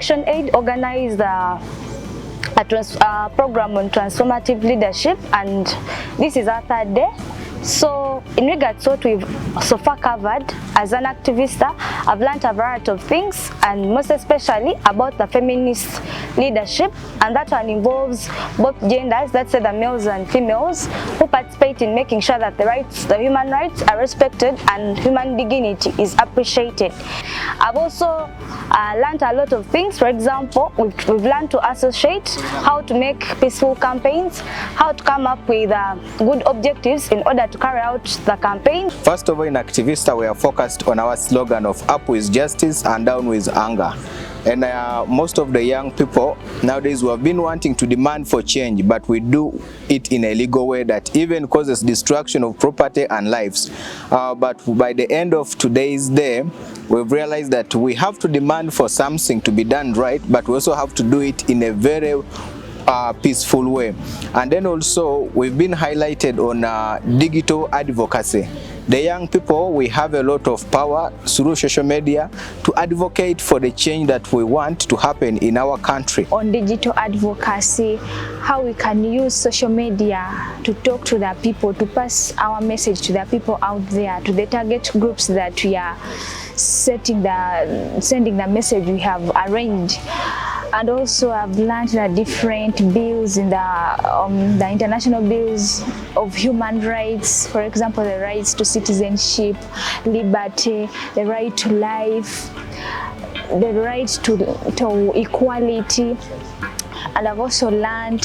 Action Aid organized a program on transformative leadership, and this is our third day. So in regards to what we've so far covered, as an activist, I've learned a variety of things, and most especially about the feminist leadership, and that one involves both genders, that's the males and females, who participate in making sure that the human rights are respected and human dignity is appreciated. I've also learned a lot of things. For example, we've learned to associate, how to make peaceful campaigns, how to come up with good objectives in order to carry out the campaign. First of all, in Activista, we are focused on our slogan of up with justice and down with anger. And most of the young people nowadays who have been wanting to demand for change, but we do it in a legal way that even causes destruction of property and lives. But by the end of today's day, we've realized that we have to demand for something to be done right, but we also have to do it in a very peaceful way. And then also we've been highlighted on digital advocacy. The young people, we have a lot of power through social media to advocate for the change that we want to happen in our country. On digital advocacy, how we can use social media to talk to the people, to pass our message to the people out there, to the target groups that we are sending the message we have arranged. And also I've learned the different bills in the international bills of human rights. For example, the rights to citizenship, liberty, the right to life, the right to equality. And I've also learned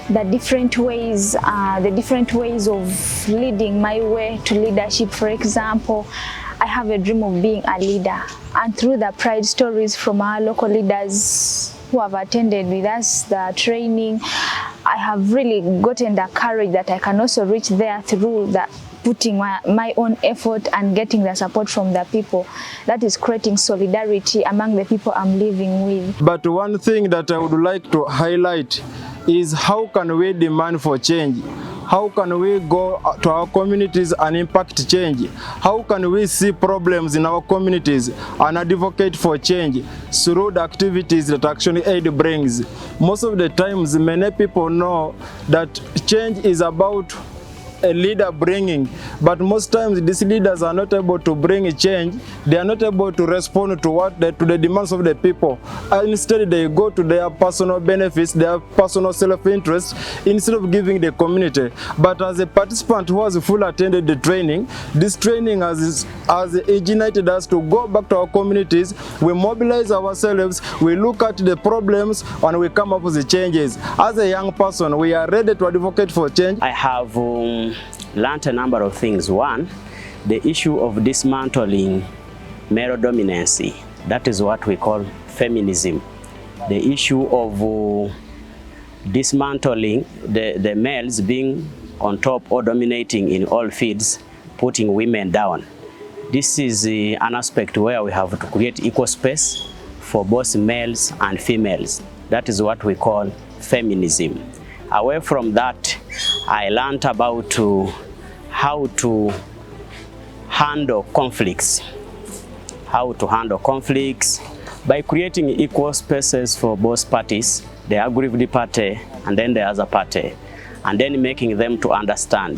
the different ways of leading my way to leadership. For example, I have a dream of being a leader, and through the pride stories from our local leaders who have attended with us the training, I have really gotten the courage that I can also reach there through putting my own effort and getting the support from the people. That is creating solidarity among the people I'm living with. But one thing that I would like to highlight is how can we demand for change? How can we go to our communities and impact change? How can we see problems in our communities and advocate for change through the activities that Action Aid brings? Most of the times, many people know that change is about a leader bringing, but most times these leaders are not able to bring a change. They are not able to respond to the demands of the people. And instead they go to their personal benefits, their personal self-interest, instead of giving the community. But as a participant who has fully attended the training, this training has ignited us to go back to our communities. We mobilize ourselves, we look at the problems, and we come up with the changes. As a young person, we are ready to advocate for change. I have learned a number of things. One, the issue of dismantling male dominancy. That is what we call feminism. The issue of dismantling the males being on top or dominating in all fields, putting women down. This is an aspect where we have to create equal space for both males and females. That is what we call feminism. Away from that, I learned about how to handle conflicts. How to handle conflicts by creating equal spaces for both parties, the aggrieved party and then the other party, and then making them to understand,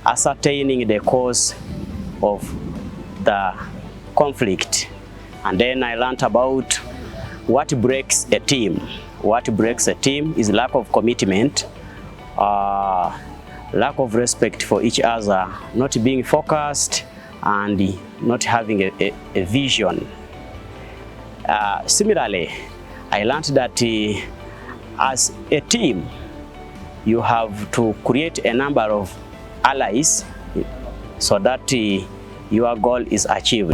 ascertaining the cause of the conflict. And then I learned about what breaks a team. What breaks a team is lack of commitment, lack of respect for each other, not being focused, and not having a vision. Similarly, I learned that as a team, you have to create a number of allies so that your goal is achieved.